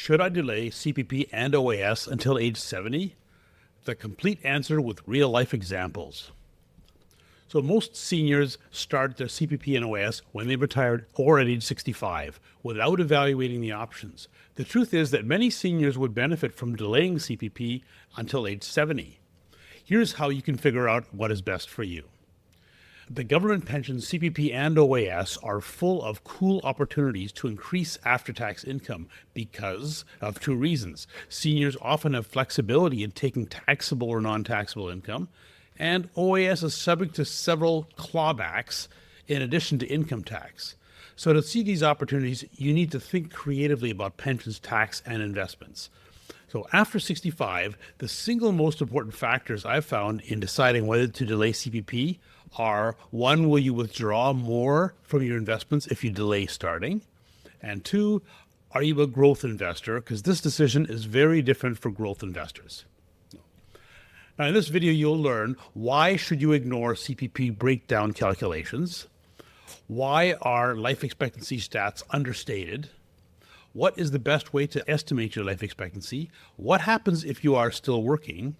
Should I delay CPP and OAS until age 70? The complete answer with real-life examples. So most seniors start their CPP and OAS when they retired or at age 65 without evaluating the options. The truth is that many seniors would benefit from delaying CPP until age 70. Here's how you can figure out what is best for you. The government pensions CPP and OAS are full of cool opportunities to increase after-tax income because of two reasons. Seniors often have flexibility in taking taxable or non-taxable income, and OAS is subject to several clawbacks in addition to income tax. So to see these opportunities, you need to think creatively about pensions, tax, and investments. So after 65, the single most important factors I've found in deciding whether to delay CPP are: one, will you withdraw more from your investments if you delay starting? And two, are you a growth investor? Because this decision is very different for growth investors. Now in this video, you'll learn why should you ignore CPP breakdown calculations, why are life expectancy stats understated, what is the best way to estimate your life expectancy, what happens if you are still working,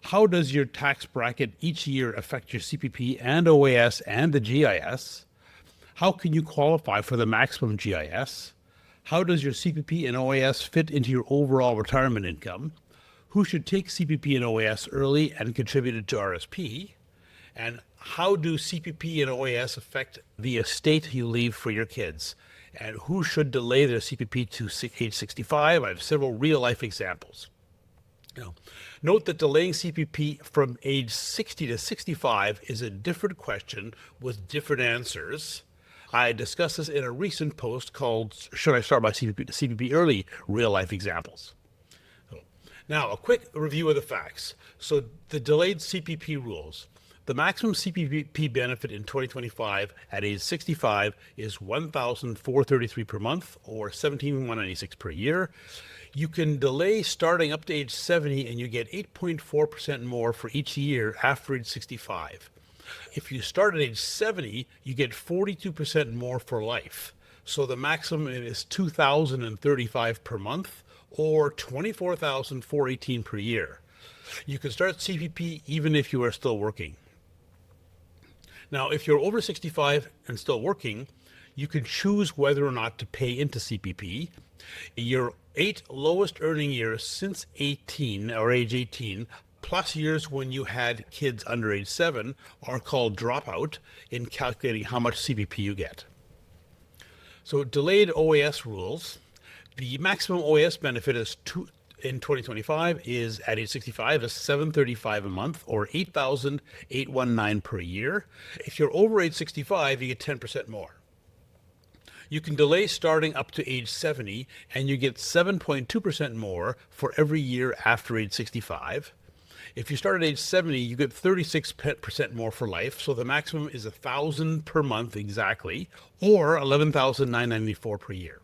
how does your tax bracket each year affect your CPP and OAS and the GIS, how can you qualify for the maximum GIS, how does your CPP and OAS fit into your overall retirement income, who should take CPP and OAS early and contribute it to RSP, and how do CPP and OAS affect the estate you leave for your kids, and who should delay their CPP to age 65. I have several real-life examples. Now, note that delaying CPP from age 60 to 65 is a different question with different answers. I discussed this in a recent post called "Should I Start My CPP Early? Real-Life Examples." Now, a quick review of the facts. So the delayed CPP rules. The maximum CPP benefit in 2025 at age 65 is $1,433 per month or $17,196 per year. You can delay starting up to age 70 and you get 8.4% more for each year after age 65. If you start at age 70, you get 42% more for life. So the maximum is $2,035 per month or $24,418 per year. You can start CPP even if you are still working. Now, if you're over 65 and still working, you can choose whether or not to pay into CPP. Your 8 lowest earning years since 18 or age 18, plus years when you had kids under age 7, are called dropout in calculating how much CPP you get. So delayed OAS rules. The maximum OAS benefit in 2025 is at age 65 is $735 a month or $8,819 per year. If you're over age 65, you get 10% more. You can delay starting up to age 70 and you get 7.2% more for every year after age 65. If you start at age 70, you get 36% more for life, so the maximum is $1,000 per month exactly, or $11,994 per year.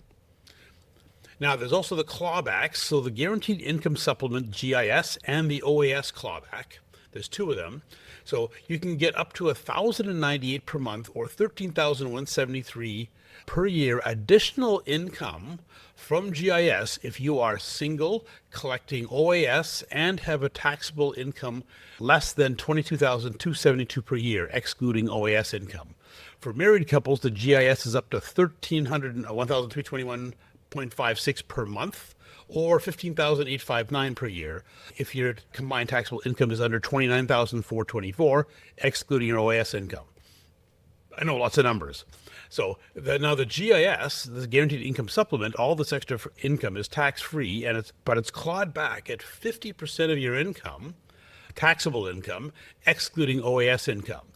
Now, there's also the clawbacks, so the Guaranteed Income Supplement, GIS, and the OAS clawback. There's two of them. So you can get up to $1,098 per month or $13,173 per year additional income from GIS if you are single, collecting OAS, and have a taxable income less than $22,272 per year, excluding OAS income. For married couples, the GIS is up to $1,321.56 per month or $15,859 per year if your combined taxable income is under $29,424, excluding your OAS income. I know, lots of numbers. So now the GIS, the Guaranteed Income Supplement, all this extra income is tax-free, but it's clawed back at 50% of your income, taxable income, excluding OAS income.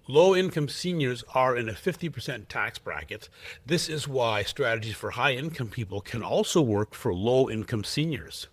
Low-income seniors are in a 50% tax bracket. This is why strategies for high-income people can also work for low-income seniors.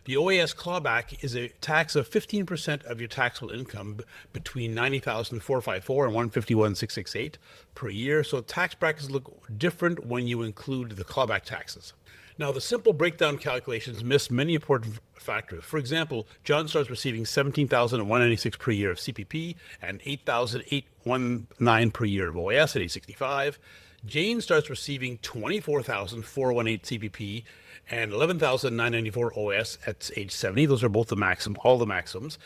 The OAS clawback is a tax of 15% of your taxable income between $90,454 and $151,668 per year. So tax brackets look different when you include the clawback taxes. Now, the simple breakdown calculations miss many important factors. For example, John starts receiving $17,196 per year of CPP and $8,819 per year of OAS at age 65. Jane starts receiving 24,418 CPP and 11,994 OAS at age 70. Those are both the maximum, all the maximums.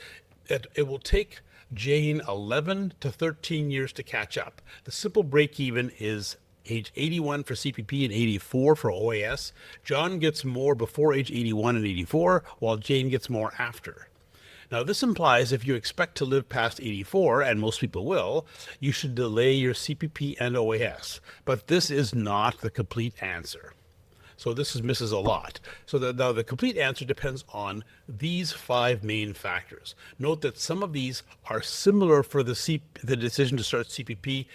It will take Jane 11 to 13 years to catch up. The simple break even is age 81 for CPP and 84 for OAS. John gets more before age 81 and 84, while Jane gets more after. Now, this implies if you expect to live past 84, and most people will, you should delay your CPP and OAS. But this is not the complete answer. So this misses a lot. So now the complete answer depends on these 5 main factors. Note that some of these are similar for the decision to start CPP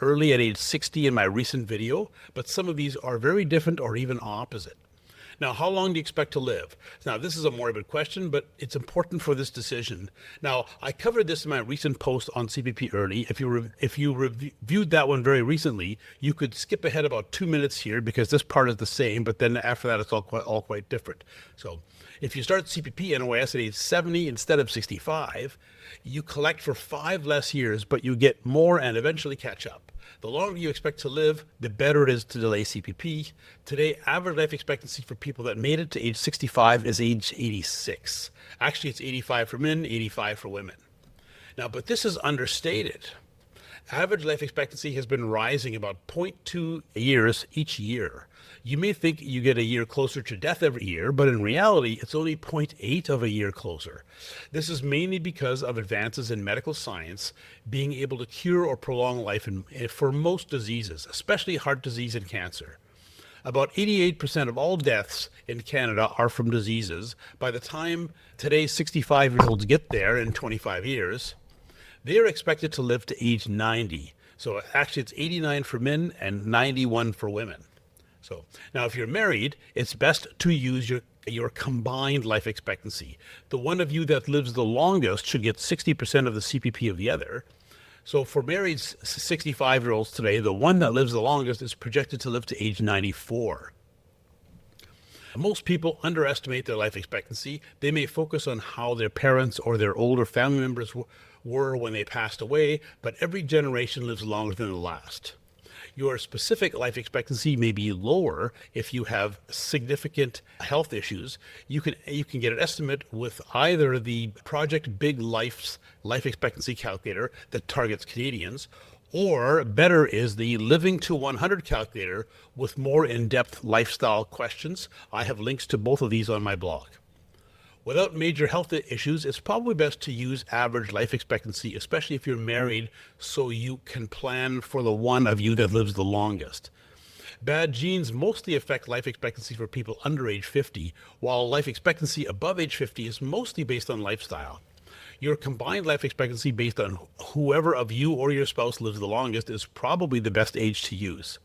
early at age 60 in my recent video, but some of these are very different or even opposite. Now, how long do you expect to live? Now, this is a morbid question, but it's important for this decision. Now, I covered this in my recent post on CPP early. If you reviewed that one very recently, you could skip ahead about 2 minutes here because this part is the same, but then after that, it's all quite different. So if you start CPP and OAS at age 70 instead of 65, you collect for 5 less years, but you get more and eventually catch up. The longer you expect to live, the better it is to delay CPP. Today, average life expectancy for people that made it to age 65 is age 86. Actually, it's 85 for men, 85 for women. Now, but this is understated. Average life expectancy has been rising about 0.2 years each year. You may think you get a year closer to death every year, but in reality, it's only 0.8 of a year closer. This is mainly because of advances in medical science being able to cure or prolong life for most diseases, especially heart disease and cancer. About 88% of all deaths in Canada are from diseases. By the time today's 65-year-olds get there in 25 years, they are expected to live to age 90. So actually it's 89 for men and 91 for women. So now if you're married, it's best to use your combined life expectancy. The one of you that lives the longest should get 60% of the CPP of the other. So for married 65-year-olds today, the one that lives the longest is projected to live to age 94. Most people underestimate their life expectancy. They may focus on how their parents or their older family members were when they passed away, but every generation lives longer than the last. Your specific life expectancy may be lower if you have significant health issues. You can get an estimate with either the Project Big Life's life expectancy calculator that targets Canadians, or better is the Living to 100 calculator with more in-depth lifestyle questions. I have links to both of these on my blog. Without major health issues, it's probably best to use average life expectancy, especially if you're married, so you can plan for the one of you that lives the longest. Bad genes mostly affect life expectancy for people under age 50, while life expectancy above age 50 is mostly based on lifestyle. Your combined life expectancy based on whoever of you or your spouse lives the longest is probably the best age to use.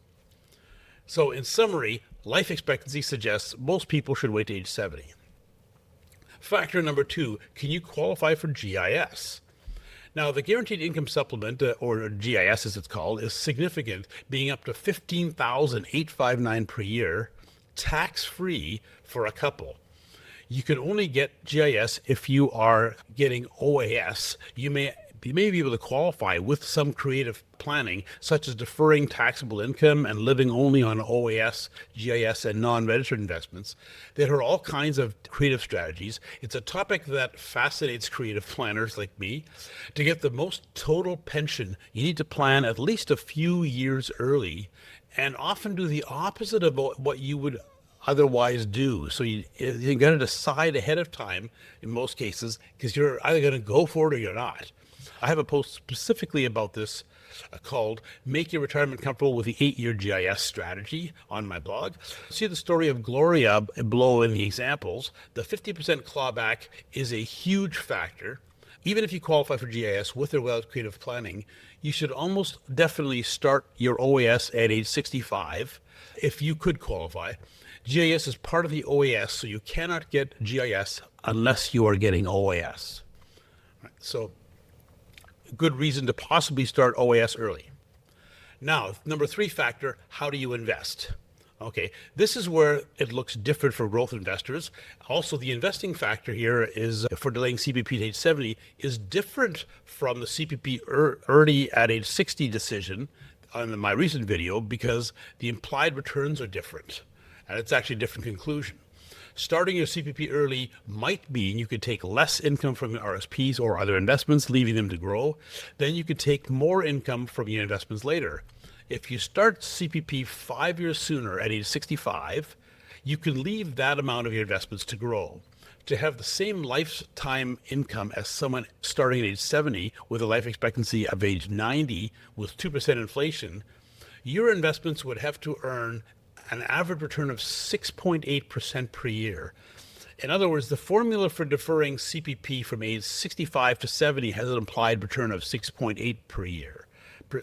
So in summary, life expectancy suggests most people should wait to age 70. Factor number 2, can you qualify for GIS? Now, the Guaranteed Income Supplement, or GIS as it's called, is significant, being up to $15,859 per year, tax-free for a couple. You can only get GIS if you are getting OAS. You may be able to qualify with some creative planning, such as deferring taxable income and living only on OAS, GIS, and non-registered investments. There are all kinds of creative strategies. It's a topic that fascinates creative planners like me. To get the most total pension, you need to plan at least a few years early and often do the opposite of what you would otherwise do. So you got to decide ahead of time in most cases, because you're either going to go for it or you're not. I have a post specifically about this called Make Your Retirement Comfortable with the 8-Year GIS Strategy on my blog. See the story of Gloria below in the examples. The 50% clawback is a huge factor. Even if you qualify for GIS with or without creative planning, you should almost definitely start your OAS at age 65 if you could qualify. GIS is part of the OAS, so you cannot get GIS unless you are getting OAS. Right, so good reason to possibly start OAS early. Now, number 3 factor, how do you invest? Okay, this is where it looks different for growth investors. Also, the investing factor here is for delaying CPP to age 70 is different from the CPP early at age 60 decision on my recent video because the implied returns are different, and it's actually a different conclusion. Starting your CPP early might mean you could take less income from your RSPs or other investments, leaving them to grow. Then you could take more income from your investments later. If you start CPP 5 years sooner at age 65, you can leave that amount of your investments to grow. To have the same lifetime income as someone starting at age 70 with a life expectancy of age 90 with 2% inflation, your investments would have to earn an average return of 6.8% per year. In other words, the formula for deferring CPP from age 65 to 70 has an implied return of 6.8 per year.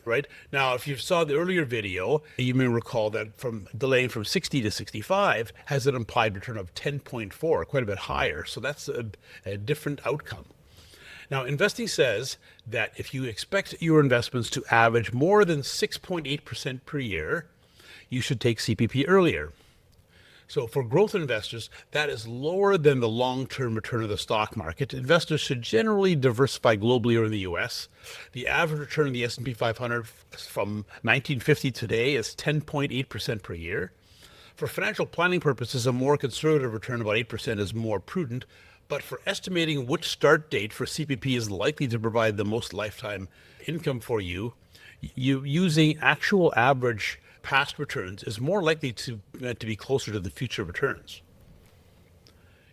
Right? Now, if you saw the earlier video, you may recall that from delaying from 60 to 65 has an implied return of 10.4, quite a bit higher. So that's a different outcome. Now, investing says that if you expect your investments to average more than 6.8% per year, you should take CPP earlier. So for growth investors, that is lower than the long-term return of the stock market. Investors should generally diversify globally or in the US. The average return of the S&P 500 from 1950 today is 10.8% per year. For financial planning purposes, a more conservative return, about 8%, is more prudent. But for estimating which start date for CPP is likely to provide the most lifetime income for you, using actual average past returns is more likely to be closer to the future returns.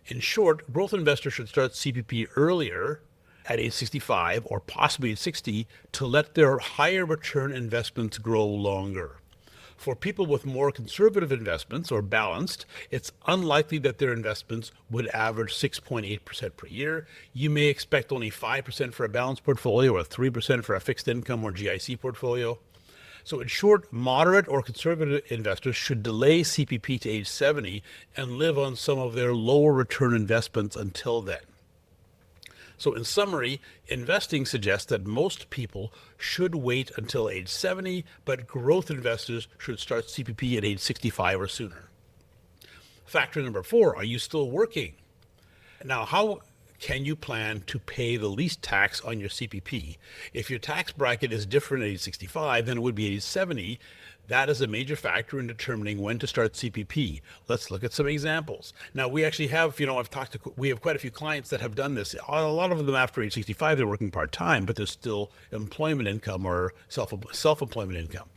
In short, growth investors should start CPP earlier at age 65 or possibly at 60 to let their higher return investments grow longer. For people with more conservative investments or balanced, it's unlikely that their investments would average 6.8% per year. You may expect only 5% for a balanced portfolio or 3% for a fixed income or GIC portfolio. So in short, moderate or conservative investors should delay CPP to age 70 and live on some of their lower return investments until then. So in summary, investing suggests that most people should wait until age 70, but growth investors should start CPP at age 65 or sooner. Factor number 4, are you still working? Now, how can you plan to pay the least tax on your CPP? If your tax bracket is different at age 65 than it would be at age 70, that is a major factor in determining when to start CPP. Let's look at some examples. Now, we actually have, we have quite a few clients that have done this. A lot of them after age 65, they're working part-time, but there's still employment income or self-employment income.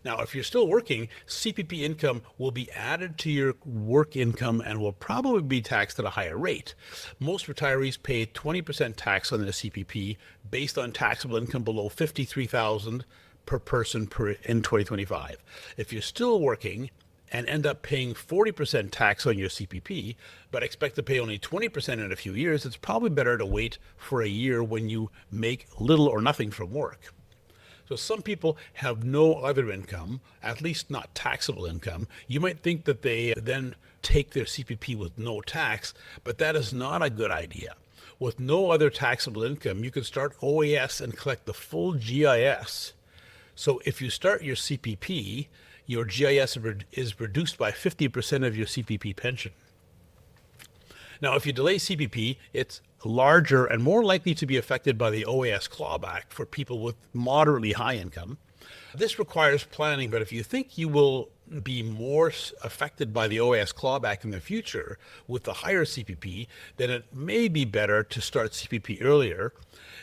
Now, if you're still working, CPP income will be added to your work income and will probably be taxed at a higher rate. Most retirees pay 20% tax on their CPP based on taxable income below $53,000 per person in 2025. If you're still working and end up paying 40% tax on your CPP, but expect to pay only 20% in a few years, it's probably better to wait for a year when you make little or nothing from work. So some people have no other income, at least not taxable income. You might think that they then take their CPP with no tax, but that is not a good idea. With no other taxable income, you can start OAS and collect the full GIS. So if you start your CPP, your GIS is reduced by 50% of your CPP pension. Now, if you delay CPP, it's larger and more likely to be affected by the OAS clawback for people with moderately high income. This requires planning, but if you think you will be more affected by the OAS clawback in the future with the higher CPP, then it may be better to start CPP earlier.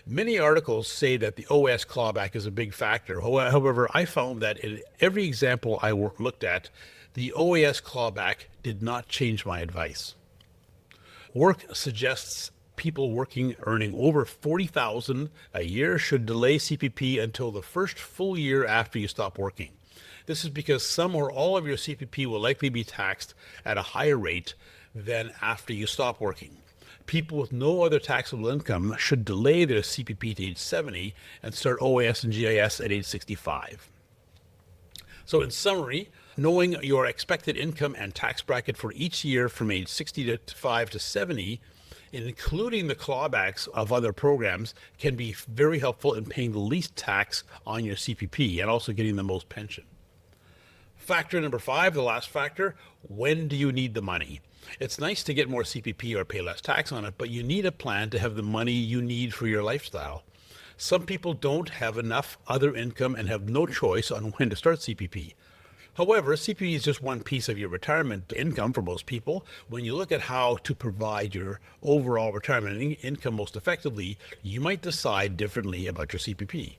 Many articles say that the OAS clawback is a big factor. However, I found that in every example I looked at, the OAS clawback did not change my advice. Work suggests people earning over $40,000 a year should delay CPP until the first full year after you stop working. This is because some or all of your CPP will likely be taxed at a higher rate than after you stop working. People with no other taxable income should delay their CPP to age 70 and start OAS and GIS at age 65. So in summary, knowing your expected income and tax bracket for each year from age 65 to 70, including the clawbacks of other programs, can be very helpful in paying the least tax on your CPP and also getting the most pension. Factor number 5, the last factor, when do you need the money? It's nice to get more CPP or pay less tax on it, but you need a plan to have the money you need for your lifestyle. Some people don't have enough other income and have no choice on when to start CPP. However, CPP is just one piece of your retirement income for most people. When you look at how to provide your overall retirement income most effectively, you might decide differently about your CPP.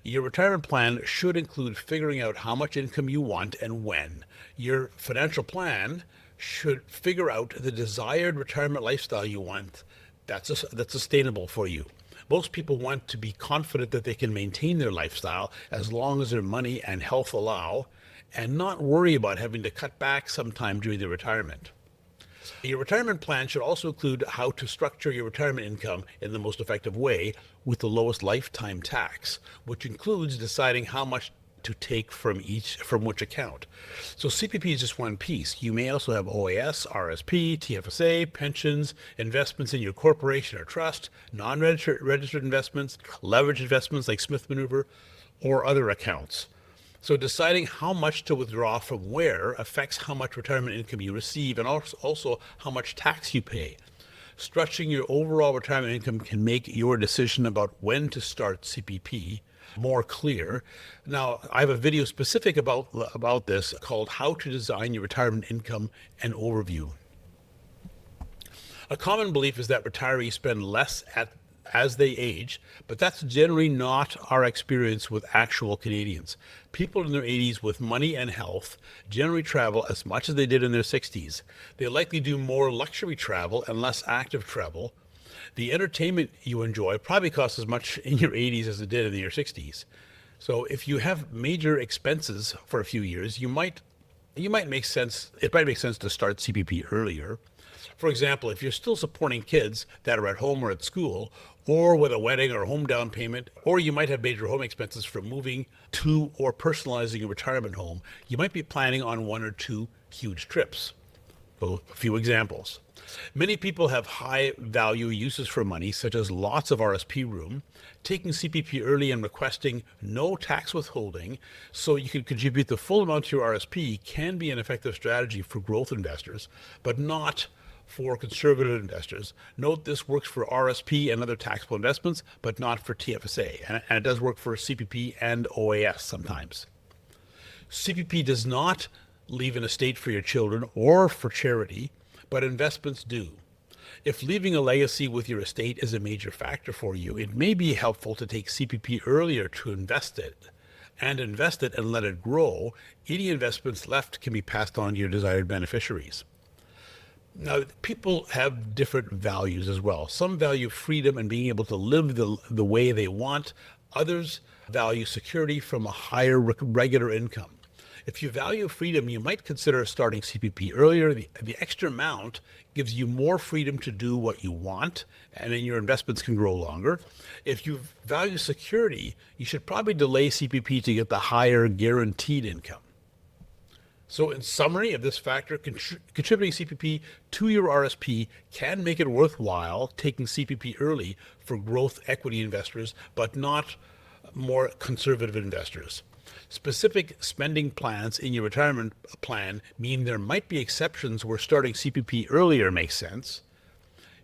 Your retirement plan should include figuring out how much income you want and when. Your financial plan should figure out the desired retirement lifestyle you want that's sustainable for you. Most people want to be confident that they can maintain their lifestyle as long as their money and health allow, and not worry about having to cut back sometime during their retirement. Your retirement plan should also include how to structure your retirement income in the most effective way with the lowest lifetime tax, which includes deciding how much to take from which account. So CPP is just one piece. You may also have OAS, RSP, TFSA, pensions, investments in your corporation or trust, non-registered investments, leveraged investments like Smith Maneuver, or other accounts. So deciding how much to withdraw from where affects how much retirement income you receive and also how much tax you pay. Structuring your overall retirement income can make your decision about when to start CPP more clear. Now, I have a video specific about this called How to Design Your Retirement Income and Overview. A common belief is that retirees spend less as they age, but that's generally not our experience with actual Canadians. People in their 80s with money and health generally travel as much as they did in their 60s. They likely do more luxury travel and less active travel. The entertainment you enjoy probably costs as much in your 80s as it did in your 60s. So if you have major expenses for a few years, it might make sense to start CPP earlier. For example, if you're still supporting kids that are at home or at school, or with a wedding or home down payment, or you might have major home expenses from moving to or personalizing your retirement home, you might be planning on one or two huge trips. So a few examples. Many people have high value uses for money, such as lots of RSP room. Taking CPP early and requesting no tax withholding so you can contribute the full amount to your RSP can be an effective strategy for growth investors, but not for conservative investors. Note this works for RSP and other taxable investments, but not for TFSA. And it does work for CPP and OAS sometimes. CPP does not leave an estate for your children or for charity, but investments do. If leaving a legacy with your estate is a major factor for you, it may be helpful to take CPP earlier to invest it and let it grow. Any investments left can be passed on to your desired beneficiaries. Now, people have different values as well. Some value freedom and being able to live the way they want. Others value security from a higher regular income. If you value freedom, you might consider starting CPP earlier. The extra amount gives you more freedom to do what you want, and then your investments can grow longer. If you value security, you should probably delay CPP to get the higher guaranteed income. So in summary of this factor, contributing CPP to your RSP can make it worthwhile taking CPP early for growth equity investors, but not more conservative investors. Specific spending plans in your retirement plan mean there might be exceptions where starting CPP earlier makes sense.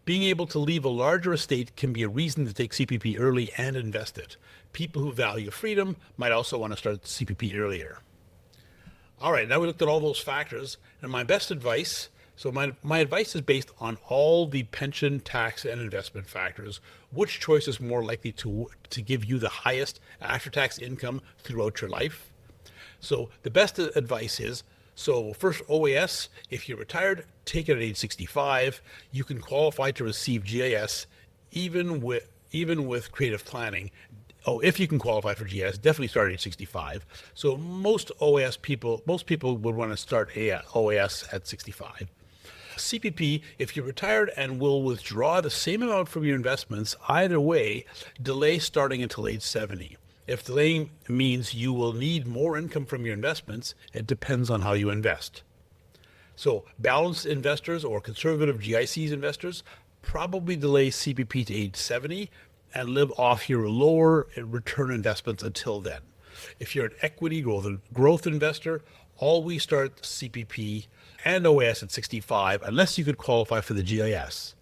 Being able to leave a larger estate can be a reason to take CPP early and invest it. People who value freedom might also want to start CPP earlier. All right, now we looked at all those factors, and my best advice, my advice is based on all the pension, tax, and investment factors. Which choice is more likely to give you the highest after-tax income throughout your life? So the best advice is, first OAS, if you're retired, take it at age 65. You can qualify to receive GIS even with creative planning. If you can qualify for GIS, definitely start at age 65. So most people would want to start OAS at 65. CPP, if you're retired and will withdraw the same amount from your investments, either way, delay starting until age 70. If delaying means you will need more income from your investments, it depends on how you invest. So balanced investors or conservative GICs investors probably delay CPP to age 70 and live off your lower return investments until then. If you're an equity growth investor, always start CPP and OAS at 65 unless you could qualify for the GIS.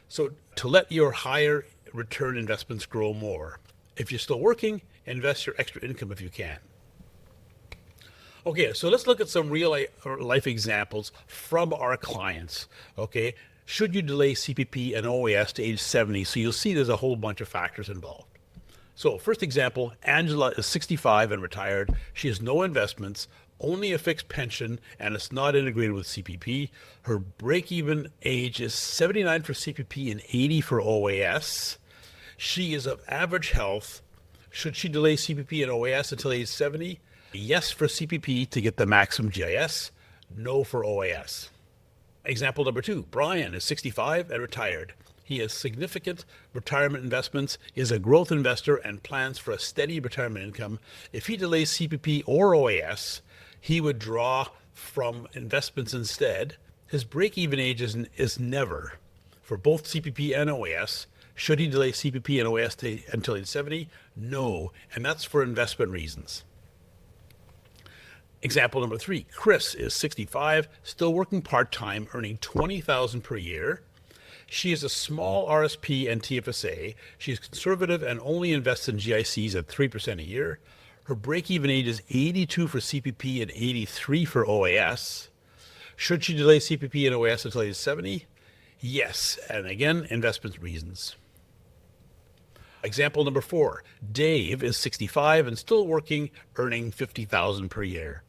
So to let your higher return investments grow more. If you're still working, invest your extra income if you can. Okay, so let's look at some real life examples from our clients. Okay, should you delay CPP and OAS to age 70? So you'll see there's a whole bunch of factors involved. So first example, Angela is 65 and retired. She has no investments, only a fixed pension, and it's not integrated with CPP. Her break-even age is 79 for CPP and 80 for OAS. She is of average health. Should she delay CPP and OAS until age 70? Yes for CPP to get the maximum GIS, no for OAS. Example number 2, Brian is 65 and retired. He has significant retirement investments, is a growth investor, and plans for a steady retirement income. If he delays CPP or OAS, he would draw from investments instead. His break-even age is never for both CPP and OAS. Should he delay CPP and OAS until age 70? No, and that's for investment reasons. Example number 3, Chris is 65, still working part-time, earning $20,000 per year. She is a small RSP and TFSA. She is conservative and only invests in GICs at 3% a year. Her break-even age is 82 for CPP and 83 for OAS. Should she delay CPP and OAS until age 70? Yes, and again, investment reasons. Example number 4, Dave is 65 and still working, earning $50,000 per year.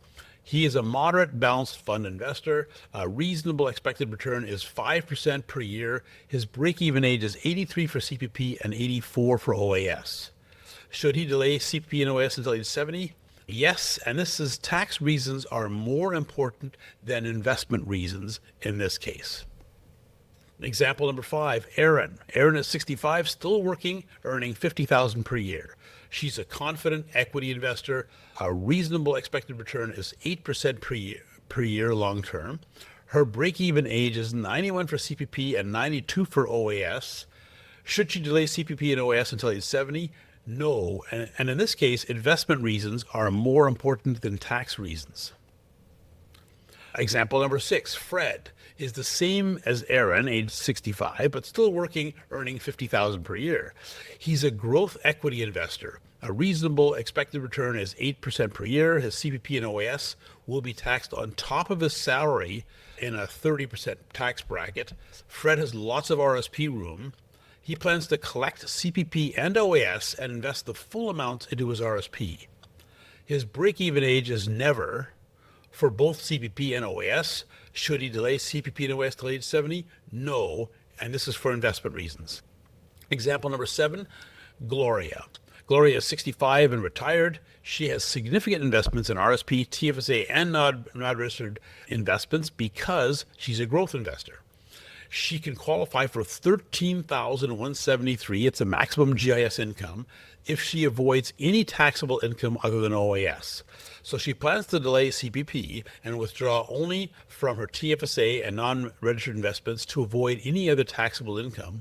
He is a moderate balanced fund investor. A reasonable expected return is 5% per year. His break-even age is 83 for CPP and 84 for OAS. Should he delay CPP and OAS until age 70? Yes, and this is tax reasons are more important than investment reasons in this case. Example number 5, Erin. Erin is 65, still working, earning $50,000 per year. She's a confident equity investor. A reasonable expected return is 8% per year long term. Her break-even age is 91 for CPP and 92 for OAS. Should she delay CPP and OAS until age 70? No, and in this case, investment reasons are more important than tax reasons. Example number 6, Fred is the same as Erin, age 65, but still working, earning $50,000 per year. He's a growth equity investor. A reasonable expected return is 8% per year. His CPP and OAS will be taxed on top of his salary in a 30% tax bracket. Fred has lots of RSP room. He plans to collect CPP and OAS and invest the full amount into his RSP. His break-even age is never for both CPP and OAS. Should he delay CPP and OAS till age 70? No, and this is for investment reasons. Example number 7, Gloria. Gloria is 65 and retired. She has significant investments in RSP, TFSA, and non-registered investments because she's a growth investor. She can qualify for $13,173. It's a maximum GIS income if she avoids any taxable income other than OAS. So she plans to delay CPP and withdraw only from her TFSA and non-registered investments to avoid any other taxable income.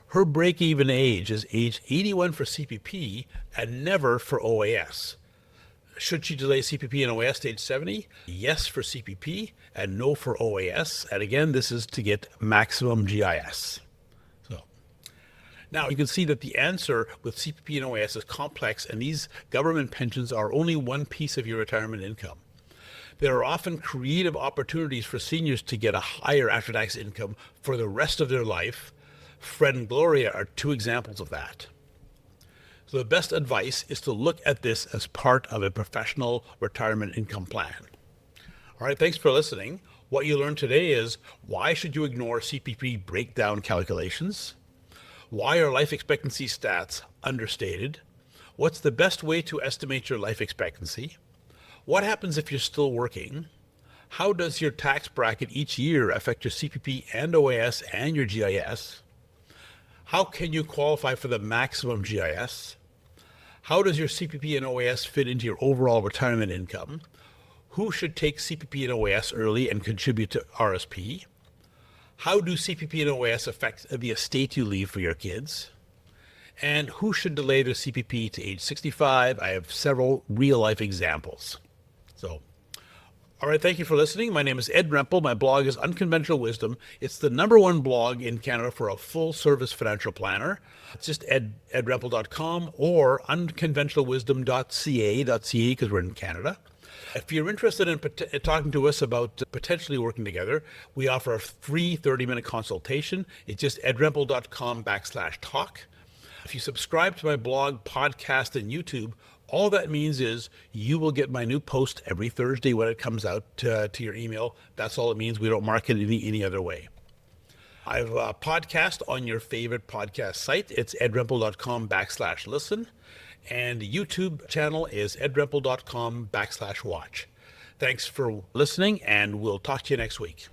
Her break-even age is age 81 for CPP and never for OAS. Should she delay CPP and OAS to age 70? Yes for CPP and no for OAS. And again, this is to get maximum GIS. So now you can see that the answer with CPP and OAS is complex, and these government pensions are only one piece of your retirement income. There are often creative opportunities for seniors to get a higher after-tax income for the rest of their life. Fred and Gloria are 2 examples of that. So the best advice is to look at this as part of a professional retirement income plan. All right, thanks for listening. What you learned today is, why should you ignore CPP breakdown calculations? Why are life expectancy stats understated? What's the best way to estimate your life expectancy? What happens if you're still working? How does your tax bracket each year affect your CPP and OAS and your GIS? How can you qualify for the maximum GIS? How does your CPP and OAS fit into your overall retirement income? Who should take CPP and OAS early and contribute to RSP? How do CPP and OAS affect the estate you leave for your kids? And who should delay their CPP to age 65? I have several real-life examples. So, All right, thank you for listening. My name is Ed Rempel. My blog is Unconventional Wisdom. It's the #1 blog in Canada for a full-service financial planner. It's just edrempel.com or unconventionalwisdom.ca because we're in Canada. If you're interested in talking to us about potentially working together, we offer a free 30-minute consultation. It's just edrempel.com/talk. If you subscribe to my blog, podcast, and YouTube, all that means is you will get my new post every Thursday when it comes out to your email. That's all it means. We don't market it any other way. I have a podcast on your favorite podcast site. It's edrempel.com/listen. And the YouTube channel is edrempel.com/watch. Thanks for listening, and we'll talk to you next week.